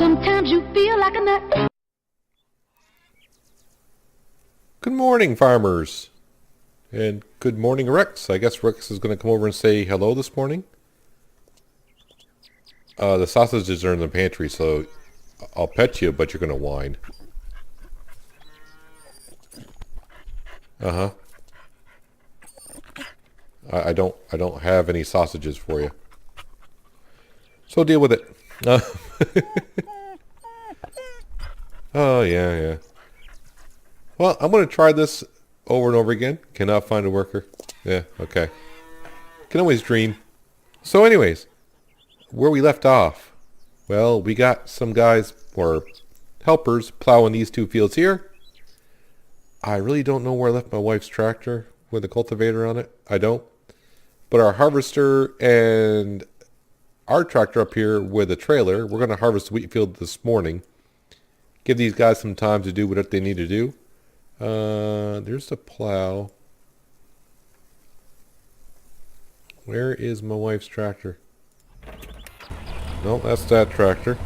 Sometimes you feel like a nut. Good morning, farmers. And good morning, Rex. I guess Rex is going to come over and say hello this morning. The sausages are in the pantry, so I'll pet you, but you're going to whine. Uh-huh. I don't have any sausages for you. So deal with it. Oh, yeah. Well, I'm going to try this over and over again. Cannot find a worker. Yeah, okay. Can always dream. So anyways, where we left off. Well, we got some guys, or helpers, plowing these two fields here. I really don't know where I left my wife's tractor with a cultivator on it. I don't. But our harvester and our tractor up here with a trailer, we're going to harvest the wheat field this morning. Give these guys some time to do whatever they need to do. There's the plow. Where is my wife's tractor? No, that's that tractor.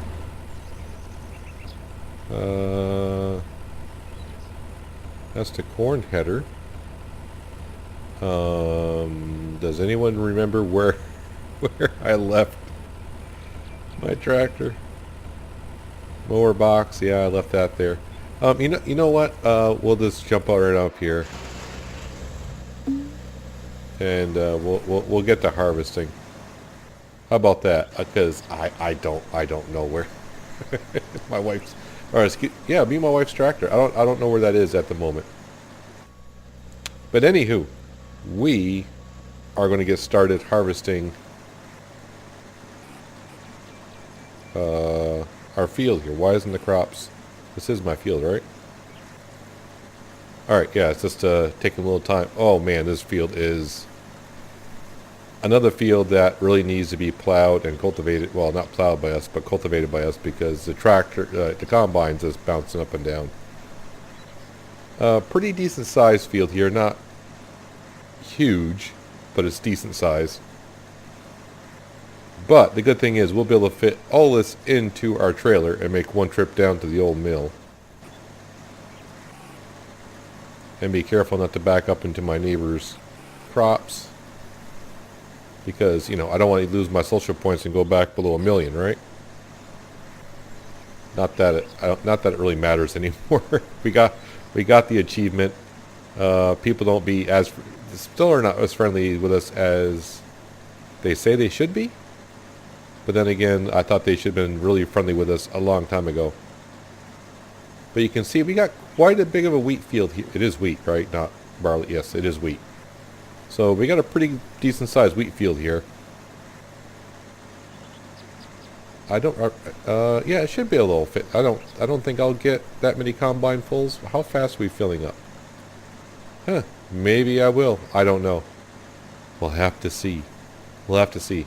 That's the corn header. Does anyone remember where I left my tractor? Mower box, yeah, I left that there. You know what? We'll just jump out right up here, and we'll get to harvesting. How about that? Because I don't know where my wife's. Or yeah, me and my wife's tractor. I don't know where that is at the moment. But anywho, we are going to get started harvesting our field here. Why isn't the crops? This is my field, right? Alright, yeah, it's just taking a little time. Oh man, this field is another field that really needs to be plowed and cultivated. Well, not plowed by us, but cultivated by us, because the tractor, the combine's just bouncing up and down. Pretty decent sized field here. Not huge, but it's decent size. But the good thing is we'll be able to fit all this into our trailer and make one trip down to the old mill. And be careful not to back up into my neighbor's crops. Because, you know, I don't want to lose my social points and go back below 1,000,000, right? Not that it really matters anymore. we got the achievement. People don't be as still are not as friendly with us as they say they should be. But then again, I thought they should have been really friendly with us a long time ago. But you can see we got quite a big of a wheat field here. It is wheat, right? Not barley. Yes, it is wheat. So we got a pretty decent sized wheat field here. I don't. Yeah, it should be a little fit. I don't think I'll get that many combine fulls. How fast are we filling up? Huh? Maybe I will. I don't know. We'll have to see. We'll have to see.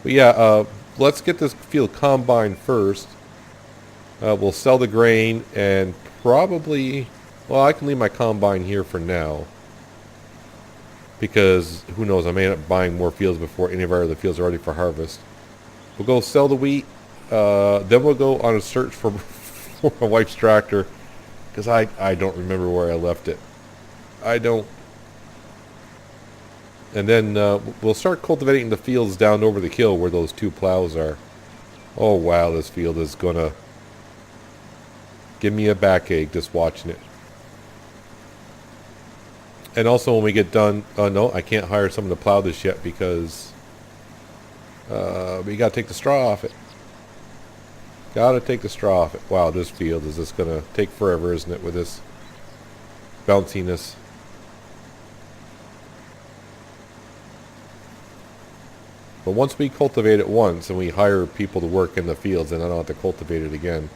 But yeah, let's get this field combined first. We'll sell the grain and probably. Well, I can leave my combine here for now. Because who knows? I may end up buying more fields before any of our other fields are ready for harvest. We'll go sell the wheat. Then we'll go on a search for my wife's tractor, because I don't remember where I left it. I don't. And then we'll start cultivating the fields down over the hill where those two plows are. Oh wow, this field is gonna give me a backache just watching it. And also when we get done, no, I can't hire someone to plow this yet because we gotta take the straw off it. Gotta take the straw off it. Wow, this field is just gonna take forever, isn't it, with this bounciness. But once we cultivate it once and we hire people to work in the fields, then I don't have to cultivate it again.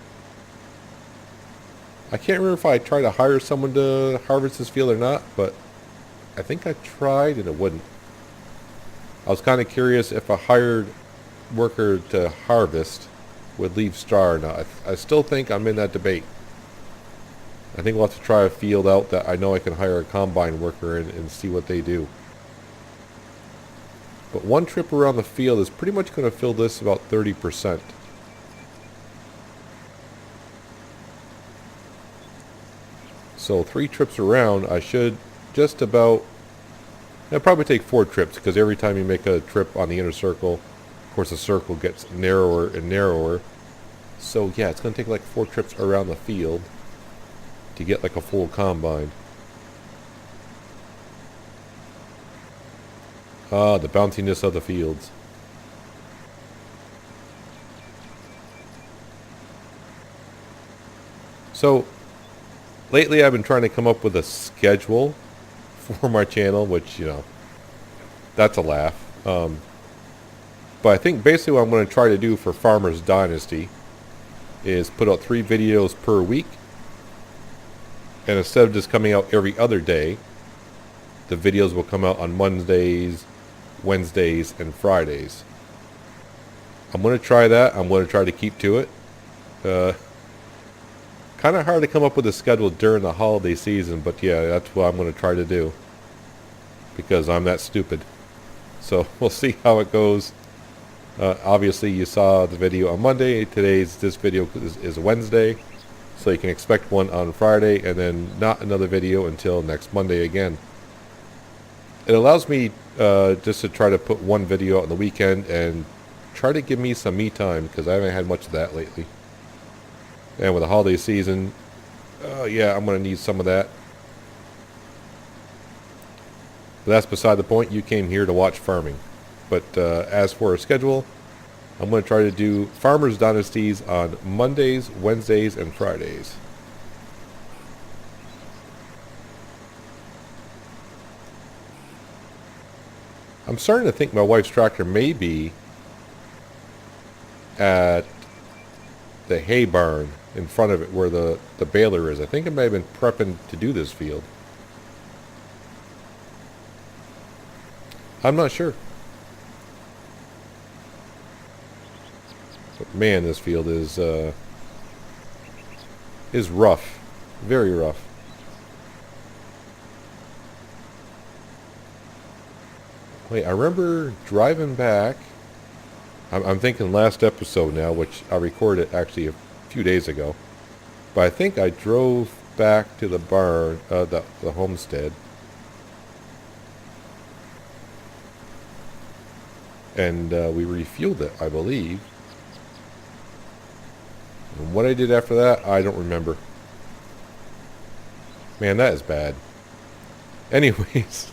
I can't remember if I tried to hire someone to harvest this field or not, but I think I tried and it wouldn't. I was kind of curious if a hired worker to harvest would leave straw or not. I still think I'm in that debate. I think we'll have to try a field out that I know I can hire a combine worker and see what they do. But one trip around the field is pretty much going to fill this about 30%. So 3 trips around, I should just about... It'll probably take 4 trips, because every time you make a trip on the inner circle, of course the circle gets narrower and narrower. So yeah, it's going to take like 4 trips around the field to get like a full combine. Ah, the bounciness of the fields. So, lately I've been trying to come up with a schedule for my channel, which, you know, that's a laugh. But I think basically what I'm going to try to do for Farmer's Dynasty is put out 3 videos per week. And instead of just coming out every other day, the videos will come out on Mondays, Wednesdays, and Fridays. I'm going to try that. I'm going to try to keep to it. Kind of hard to come up with a schedule during the holiday season, but yeah, that's what I'm going to try to do. Because I'm that stupid. So we'll see how it goes. Obviously you saw the video on Monday. This video is Wednesday. So you can expect one on Friday and then not another video until next Monday again. It allows me just to try to put one video out on the weekend and try to give me some me time, because I haven't had much of that lately. And with the holiday season, yeah, I'm going to need some of that. But that's beside the point. You came here to watch farming. But as for a schedule, I'm going to try to do Farmers Dynasties on Mondays, Wednesdays, and Fridays. I'm starting to think my wife's tractor may be at the hay barn in front of it where the baler is. I think it may have been prepping to do this field. I'm not sure. But man, this field is rough. Very rough. Wait, I remember driving back. I'm thinking last episode now, which I recorded actually a few days ago. But I think I drove back to the barn, the homestead. And we refueled it, I believe. And what I did after that, I don't remember. Man, that is bad. Anyways,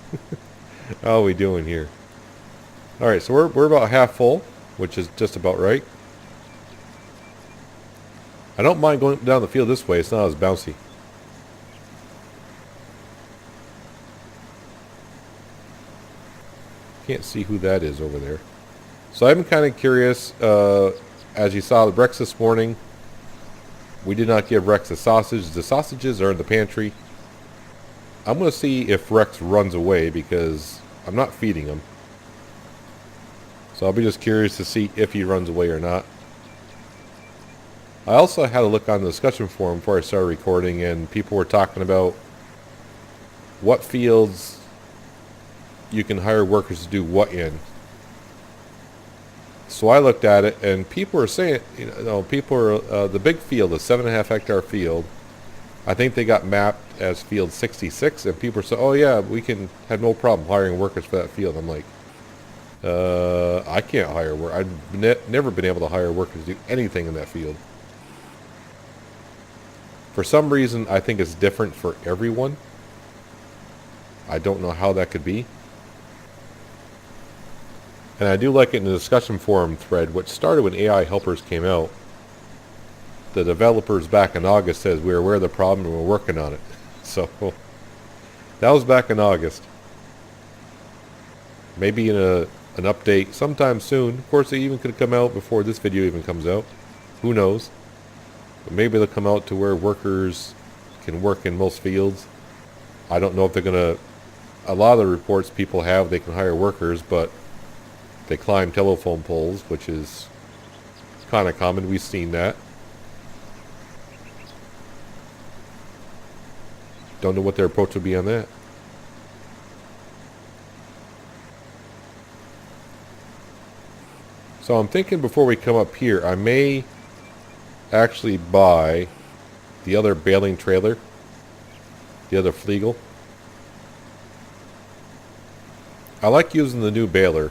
how are we doing here? Alright, so we're about half full, which is just about right. I don't mind going down the field this way. It's not as bouncy. Can't see who that is over there. So I'm kind of curious. As you saw the breakfast this morning, we did not give Rex a sausage. The sausages are in the pantry. I'm going to see if Rex runs away because I'm not feeding him. So I'll be just curious to see if he runs away or not. I also had a look on the discussion forum before I started recording, and people were talking about what fields you can hire workers to do what in. So I looked at it, and people are saying, the big field, the 7.5 hectare field, I think they got mapped as field 66, and people are saying, oh yeah, we can have no problem hiring workers for that field. I'm like, I can't hire work. I've never been able to hire workers to do anything in that field. For some reason, I think it's different for everyone. I don't know how that could be. And I do like it in the discussion forum thread, which started when AI helpers came out. The developers back in August says we're aware of the problem and we're working on it. So that was back in August. Maybe in an update sometime soon. Of course, it even could come out before this video even comes out. Who knows? But maybe they'll come out to where workers can work in most fields. I don't know if they're going to... A lot of the reports people have, they can hire workers, but they climb telephone poles, which is kind of common. We've seen that. Don't know what their approach would be on that. So I'm thinking before we come up here, I may actually buy the other baling trailer. the other Flegel. I like using the new baler,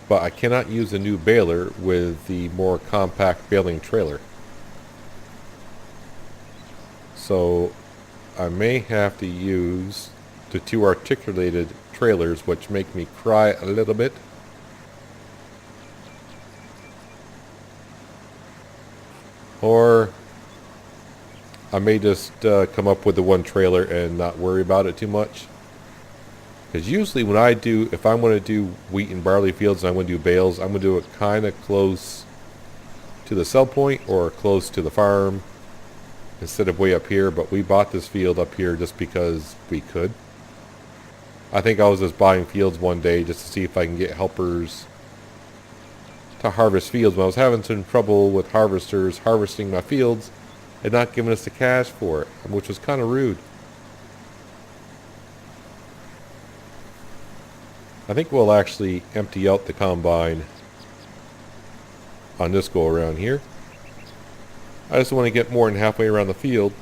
but I cannot use the new baler with the more compact baling trailer. So I may have to use the two articulated trailers, which make me cry a little bit. Or I may just come up with the one trailer and not worry about it too much. Because usually when I do, if I'm going to do wheat and barley fields and I'm going to do bales, I'm going to do it kind of close to the sell point or close to the farm instead of way up here. But we bought this field up here just because we could. I think I was just buying fields one day just to see if I can get helpers to harvest fields. When I was having some trouble with harvesters harvesting my fields and not giving us the cash for it, which was kind of rude. I think we'll actually empty out the combine on this go around here. I just want to get more than halfway around the field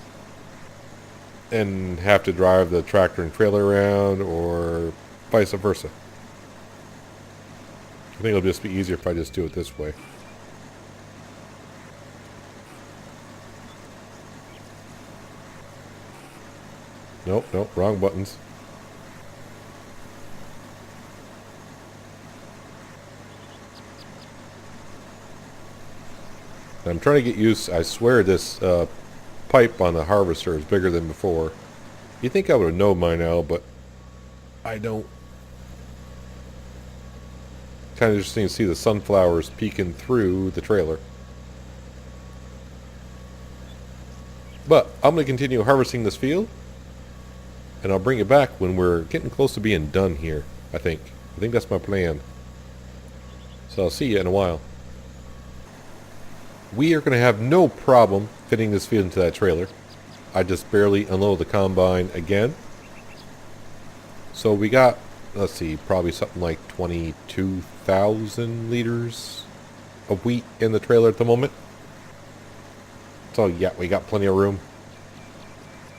and have to drive the tractor and trailer around, or vice versa. I think it'll just be easier if I just do it this way. Nope, wrong buttons. I'm trying to get used. I swear this pipe on the harvester is bigger than before. You'd think I would have known by now, but I don't. Kind of interesting to see the sunflowers peeking through the trailer. But I'm going to continue harvesting this field, and I'll bring it back when we're getting close to being done here, I think. I think that's my plan. So I'll see you in a while. We are going to have no problem fitting this field into that trailer. I just barely unload the combine again. So we got, let's see, probably something like 22,000 liters of wheat in the trailer at the moment. So yeah, we got plenty of room.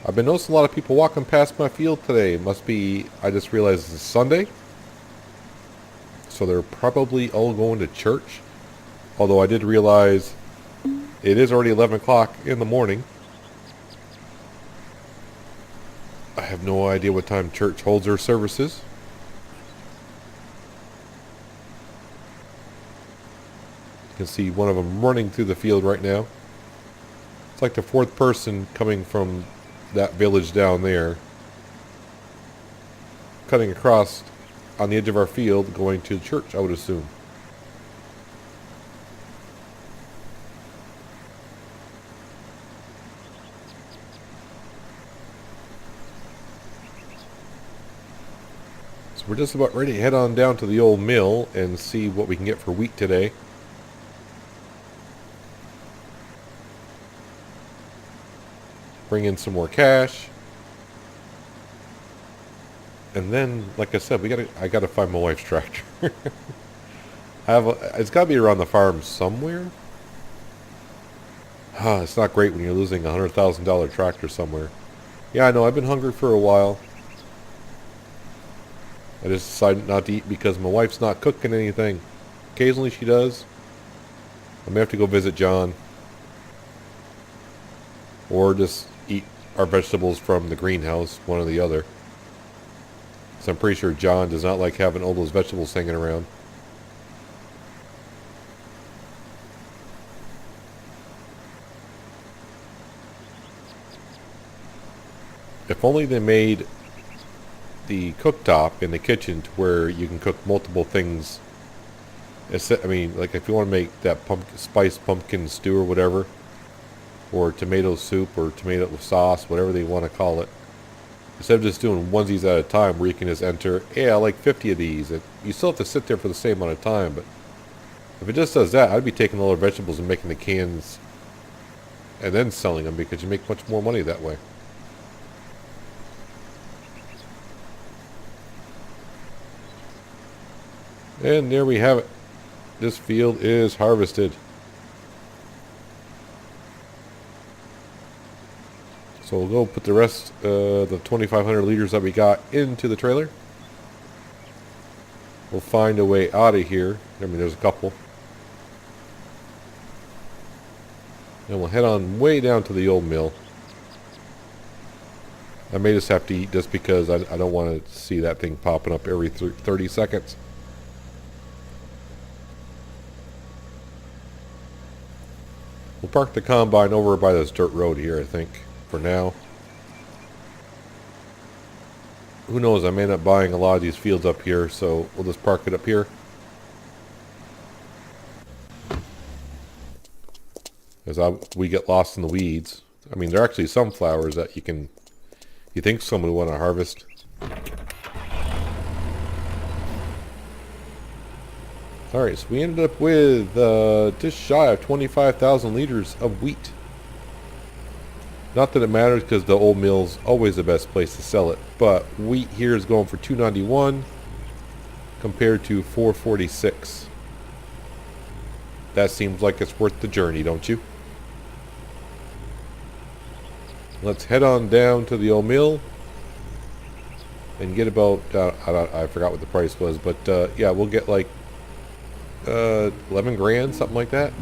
I've been noticing a lot of people walking past my field today. It must be, I just realized it's Sunday. So they're probably all going to church. Although I did realize it is already 11 o'clock in the morning. I have no idea what time church holds their services. You can see one of them running through the field right now. It's like the fourth person coming from that village down there, cutting across on the edge of our field, going to church, I would assume. So we're just about ready to head on down to the old mill and see what we can get for wheat today. Bring in some more cash. And then, like I said, I gotta find my wife's tractor. It's gotta be around the farm somewhere. It's not great when you're losing a $100,000 tractor somewhere. Yeah, I know, I've been hungry for a while. I just decided not to eat because my wife's not cooking anything. Occasionally she does. I may have to go visit John. Or just eat our vegetables from the greenhouse, one or the other. So I'm pretty sure John does not like having all those vegetables hanging around. If only they made the cooktop in the kitchen to where you can cook multiple things. I mean, like if you want to make that spiced pumpkin stew or whatever, or tomato soup or tomato sauce, whatever they want to call it, instead of just doing onesies at a time where you can just enter, I like 50 of these. You still have to sit there for the same amount of time, but if it just does that, I'd be taking all the vegetables and making the cans and then selling them, because you make much more money that way. And there we have it. This field is harvested. So we'll go put the rest, the 2,500 liters that we got into the trailer. We'll find a way out of here. I mean, there's a couple. And we'll head on way down to the old mill. I may just have to eat just because I don't want to see that thing popping up every 30 seconds. We'll park the combine over by this dirt road here, I think, for now. Who knows, I may end up buying a lot of these fields up here, so we'll just park it up here. As we get lost in the weeds. I mean, there are actually some flowers that you think someone would want to harvest. Alright, so we ended up with just shy of 25,000 liters of wheat. Not that it matters because the old mill's always the best place to sell it. But wheat here is going for $2.91 compared to $4.46. That seems like it's worth the journey, don't you? Let's head on down to the old mill and get about, I forgot what the price was, but yeah, we'll get like 11 grand, something like that.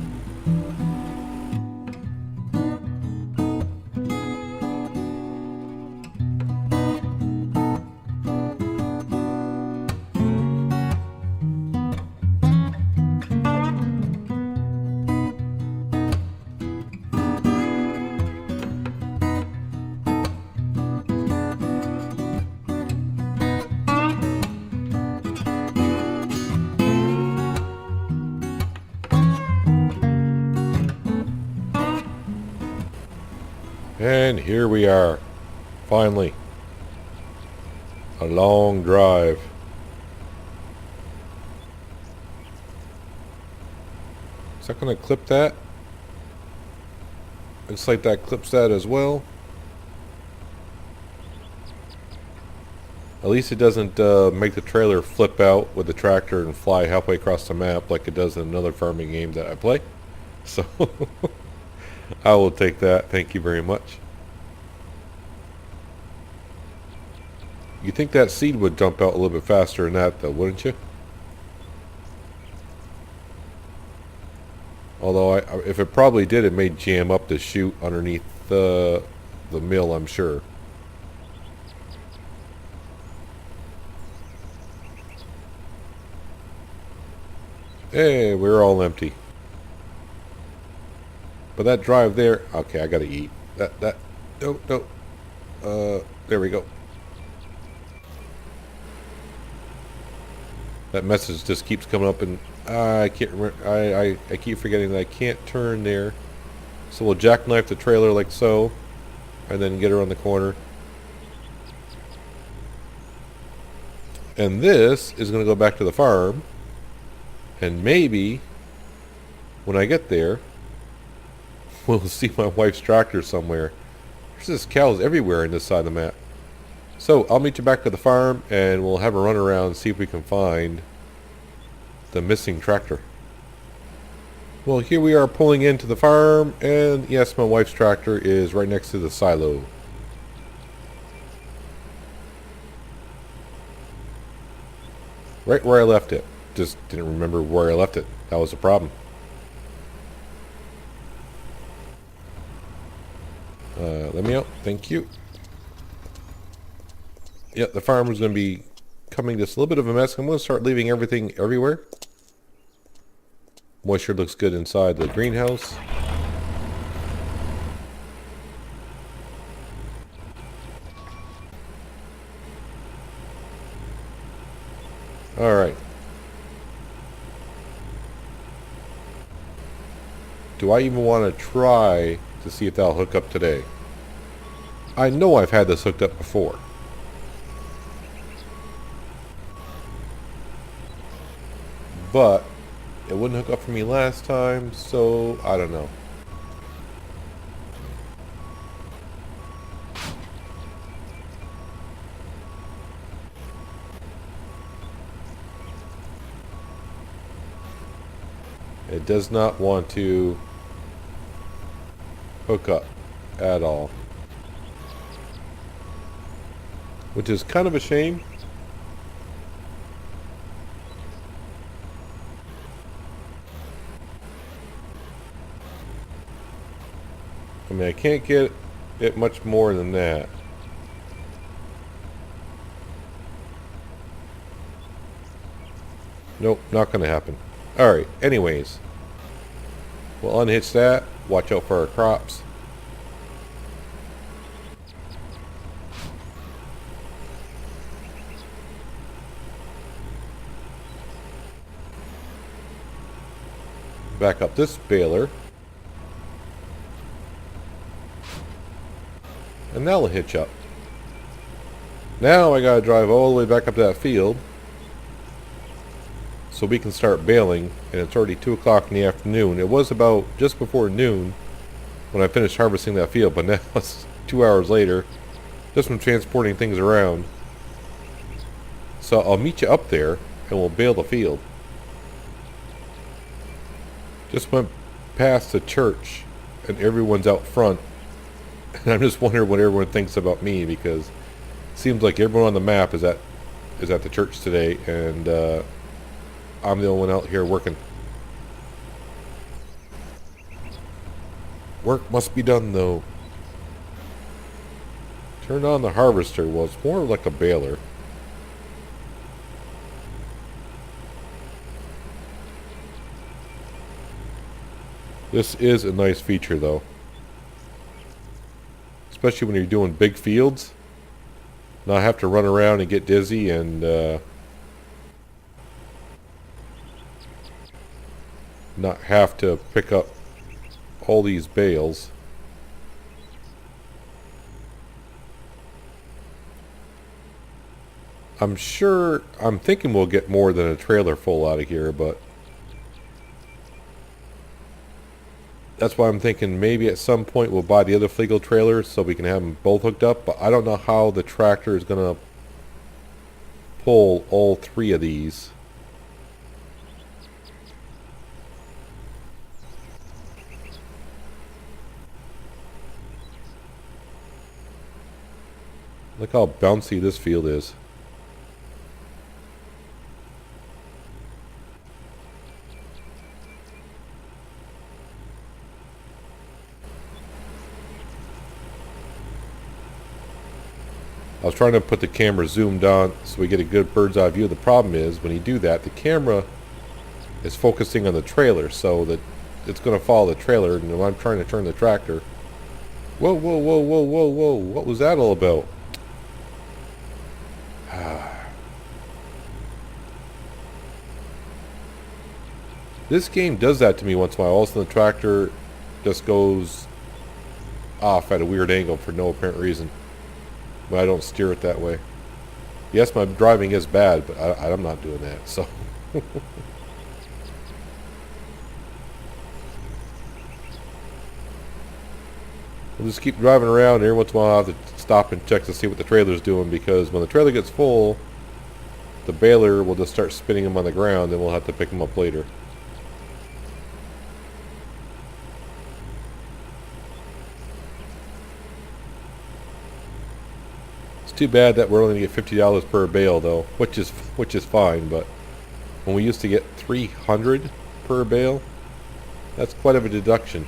And here we are, finally. A long drive. Is that going to clip that? Looks like that clips that as well. At least it doesn't make the trailer flip out with the tractor and fly halfway across the map like it does in another farming game that I play. So I will take that. Thank you very much. You think that seed would dump out a little bit faster than that, though, wouldn't you? Although, if it probably did, it may jam up the chute underneath the mill, I'm sure. Hey, we're all empty. But that drive there, okay, I gotta eat. No. There we go. That message just keeps coming up, and I can't remember. I keep forgetting that I can't turn there. So we'll jackknife the trailer like so, and then get around the corner. And this is going to go back to the farm, and maybe when I get there, we'll see my wife's tractor somewhere. There's just cows everywhere in this side of the map. So I'll meet you back at the farm, and we'll have a run around and see if we can find the missing tractor. Well, here we are pulling into the farm, and yes, my wife's tractor is right next to the silo. Right where I left it. Just didn't remember where I left it. That was the problem. Let me out. Thank you. Yeah, the farm is going to be coming just a little bit of a mess. I'm going to start leaving everything everywhere. Moisture looks good inside the greenhouse. Alright. Do I even want to try to see if that'll hook up today? I know I've had this hooked up before. But it wouldn't hook up for me last time, so I don't know. It does not want to hook up at all. which is kind of a shame. I mean, I can't get it much more than that. Nope, not going to happen. Alright, anyways. We'll unhitch that. Watch out for our crops. Back up this baler. And that'll hitch up. Now I gotta drive all the way back up to that field so we can start baling, and it's already 2 o'clock in the afternoon. It was about just before noon when I finished harvesting that field, but now it's 2 hours later just from transporting things around. So I'll meet you up there and we'll bale the field. Just went past the church and everyone's out front, and I'm just wondering what everyone thinks about me, because it seems like everyone on the map is at the church today, and I'm the only one out here working. Work must be done, though. Turn on the harvester. Well, it's more like a baler. This is a nice feature, though. Especially when you're doing big fields. Not have to run around and get dizzy and not have to pick up all these bales. I'm thinking we'll get more than a trailer full out of here, but that's why I'm thinking maybe at some point we'll buy the other Flegel trailers so we can have them both hooked up, but I don't know how the tractor is going to pull all 3 of these. Look how bouncy this field is. I was trying to put the camera zoomed on so we get a good bird's eye view. The problem is when you do that, the camera is focusing on the trailer, so that it's going to follow the trailer, and when I'm trying to turn the tractor. Whoa, whoa, whoa, whoa, whoa, whoa. What was that all about? This game does that to me once in a while. All of a sudden the tractor just goes off at a weird angle for no apparent reason. But I don't steer it that way. Yes, my driving is bad, but I'm not doing that, so. We'll just keep driving around, and every once in a while I'll have to stop and check to see what the trailer's doing, because when the trailer gets full, the baler will just start spinning them on the ground, and we'll have to pick them up later. Too bad that we're only going to get $50 per bale, though, which is fine. But when we used to get $300 per bale, that's quite of a deduction.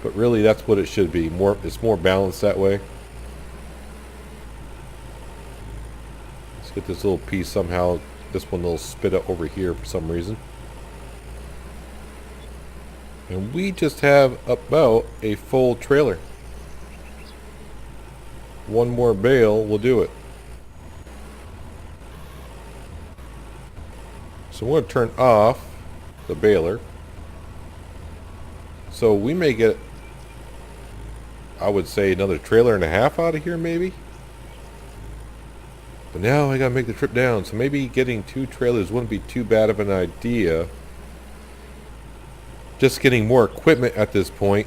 But really, that's what it should be. It's more balanced that way. Let's get this little piece somehow. This one will spit up over here for some reason. And we just have about a full trailer. One more bale will do it. So I'm going to turn off the baler. So we may get, I would say, another trailer and a half out of here maybe. But now I got to make the trip down. So maybe getting 2 trailers wouldn't be too bad of an idea. Just getting more equipment at this point.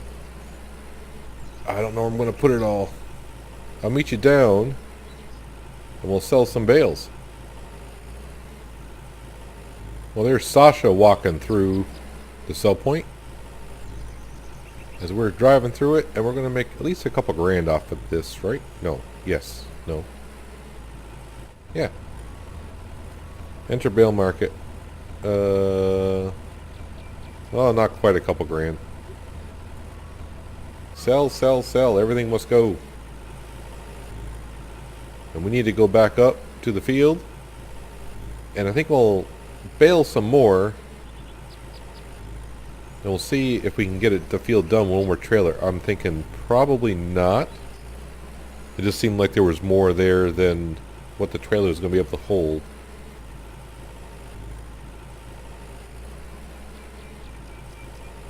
I don't know where I'm going to put it all. I'll meet you down and we'll sell some bales. Well, there's Sasha walking through the sell point. as we're driving through it, and we're going to make at least a couple grand off of this, right? No. Yes. No. Yeah. Enter bale market. Well, not quite a couple grand. Sell, sell, sell. Everything must go. And we need to go back up to the field. And I think we'll bale some more. And we'll see if we can get the field done with one more trailer. I'm thinking probably not. It just seemed like there was more there than what the trailer is going to be able to hold.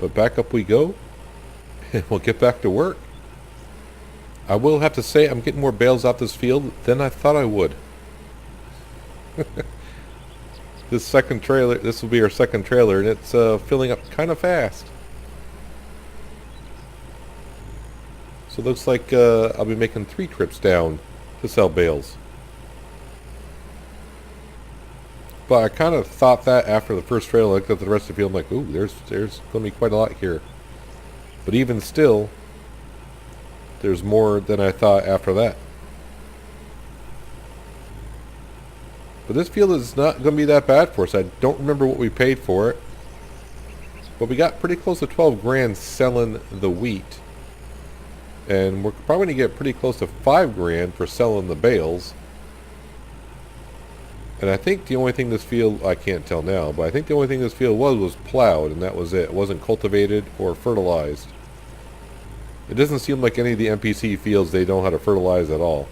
But back up we go. And we'll get back to work. I will have to say I'm getting more bales off this field than I thought I would. This second trailer, this will be our second trailer, and it's filling up kind of fast. So it looks like I'll be making 3 trips down to sell bales. But I kind of thought that after the first trailer, I looked at the rest of the field, I'm like, ooh, there's going to be quite a lot here. But even still, there's more than I thought after that. But this field is not going to be that bad for us. I don't remember what we paid for it. But we got pretty close to 12 grand selling the wheat. And we're probably going to get pretty close to 5 grand for selling the bales. And I think the only thing this field, I can't tell now, but I think the only thing this field was plowed, and that was it. It wasn't cultivated or fertilized. It doesn't seem like any of the NPC fields, they know how to fertilize at all.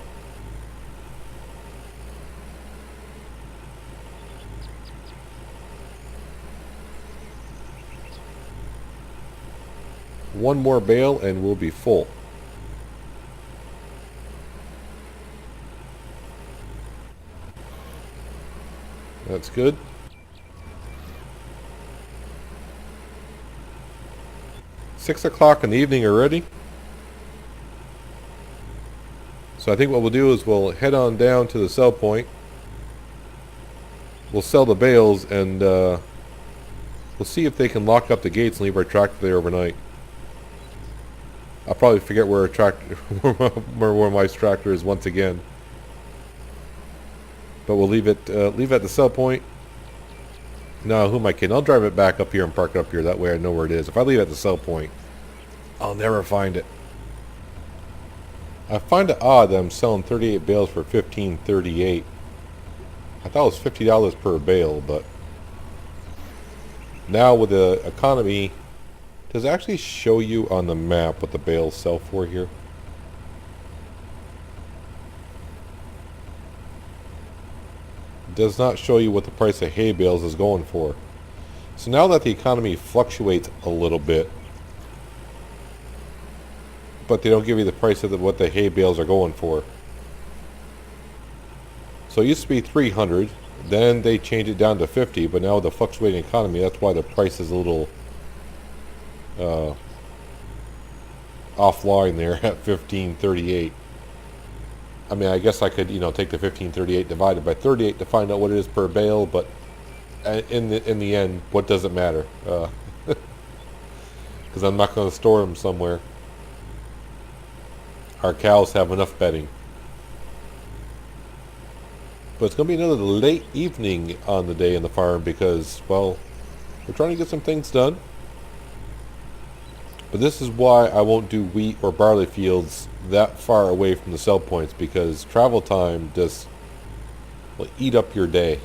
One more bale and we'll be full. That's good. Six o'clock in the evening already. So I think what we'll do is we'll head on down to the sell point. We'll sell the bales and we'll see if they can lock up the gates and leave our tractor there overnight. I'll probably forget where our tractor, where my tractor is once again. But we'll leave it at the sell point. No, who am I kidding? I'll drive it back up here and park it up here. That way I know where it is. If I leave it at the sell point, I'll never find it. I find it odd that I'm selling 38 bales for $15.38. I thought it was $50 per bale, but now with the economy, does it actually show you on the map what the bales sell for here? It does not show you what the price of hay bales is going for. So now that the economy fluctuates a little bit, but they don't give you the price of what the hay bales are going for. So it used to be 300, then they changed it down to 50, but now with the fluctuating economy, that's why the price is a little offline there at $15.38. I mean, I guess I could, take the $15.38 divided by 38 to find out what it is per bale, but in the end, what does it matter? Because I'm not going to store them somewhere. Our cows have enough bedding. But it's going to be another late evening on the day in the farm because, well, we're trying to get some things done. But this is why I won't do wheat or barley fields that far away from the sell points, because travel time just will eat up your day.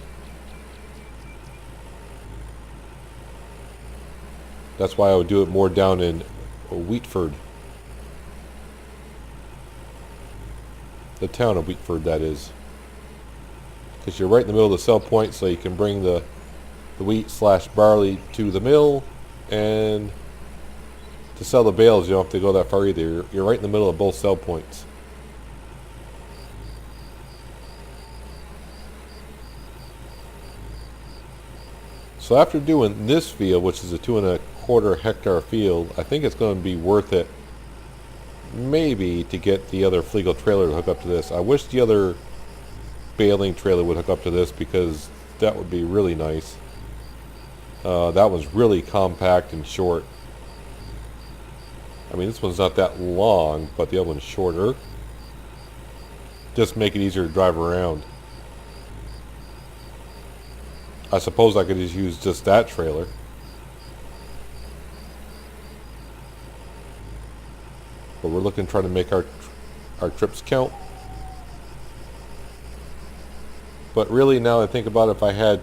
That's why I would do it more down in Wheatford. The town of Wheatford, that is. Because you're right in the middle of the sell point, so you can bring the wheat/barley to the mill, and to sell the bales you don't have to go that far either. You're right in the middle of both sell points. So after doing this field, which is a 2.25 hectare field, I think it's going to be worth it maybe to get the other Fleagle trailer to hook up to this. I wish the other baling trailer would hook up to this because that would be really nice. That was really compact and short. I mean, this one's not that long, but the other one's shorter. Just make it easier to drive around. I suppose I could just use just that trailer. But we're looking to try to make our trips count. But really, now I think about it, if I had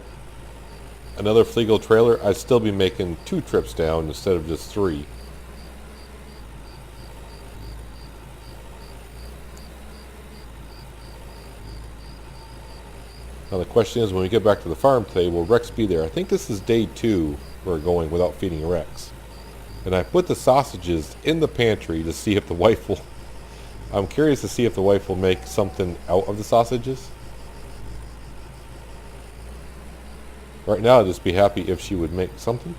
another Fleagle trailer, I'd still be making 2 trips down instead of just 3. Now the question is, when we get back to the farm today, will Rex be there? I think this is day 2 we're going without feeding Rex. And I put the sausages in the pantry to see if the wife will... I'm curious to see if the wife will make something out of the sausages. Right now, I'd just be happy if she would make something.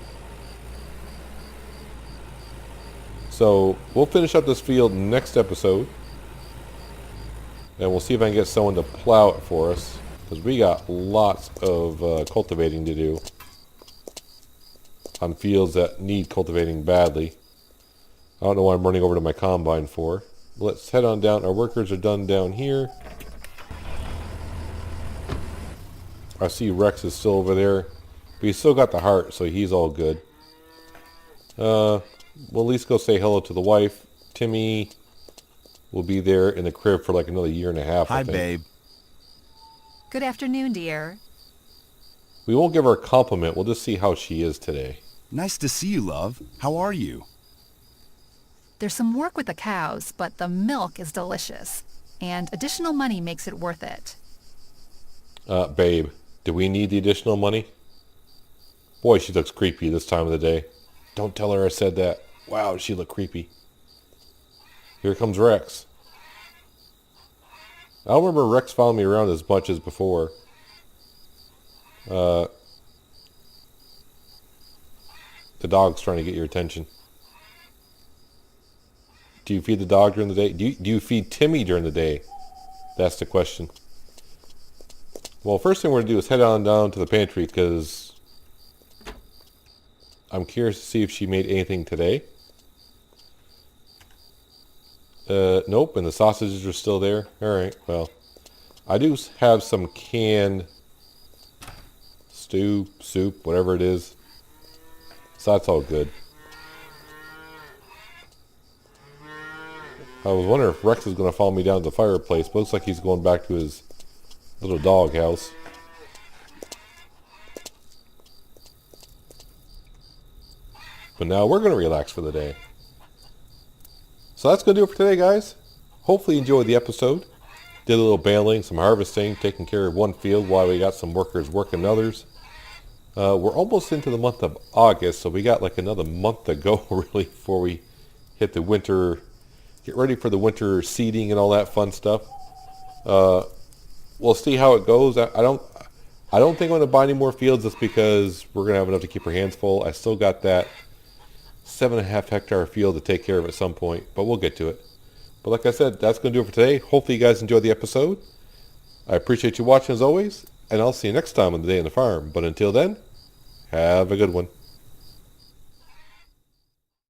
So, we'll finish up this field next episode. And we'll see if I can get someone to plow it for us. Because we got lots of cultivating to do. On fields that need cultivating badly. I don't know what I'm running over to my combine for. Let's head on down. Our workers are done down here. I see Rex is still over there. But he's still got the heart, so he's all good. We'll at least go say hello to the wife. Timmy will be there in the crib for like another year and a half. Hi, I think. babe. Good afternoon, dear. We won't give her a compliment. We'll just see how she is today. Nice to see you, love. How are you? There's some work with the cows, but the milk is delicious. And additional money makes it worth it. Babe, do we need the additional money? Boy, she looks creepy this time of the day. Don't tell her I said that. Wow, she look creepy. Here comes Rex. I don't remember Rex following me around as much as before. The dog's trying to get your attention. Do you feed the dog during the day? Do you feed Timmy during the day? That's the question. Well, first thing we're going to do is head on down to the pantry because I'm curious to see if she made anything today. Nope, and the sausages are still there. Alright, well, I do have some canned stew, soup, whatever it is. So that's all good. I was wondering if Rex is going to follow me down to the fireplace, but looks like he's going back to his little dog house. But now we're going to relax for the day. So that's going to do it for today, guys. Hopefully you enjoyed the episode. Did a little baling, some harvesting, taking care of one field while we got some workers working others. We're almost into the month of August, so we got like another month to go really before we hit the winter, get ready for the winter seeding and all that fun stuff. We'll see how it goes. I don't think I'm going to buy any more fields just because we're going to have enough to keep our hands full. I still got that 7.5 hectare field to take care of at some point, but we'll get to it. But like I said, that's going to do it for today. Hopefully you guys enjoyed the episode. I appreciate you watching as always, and I'll see you next time on the Day on the Farm. But until then, have a good one.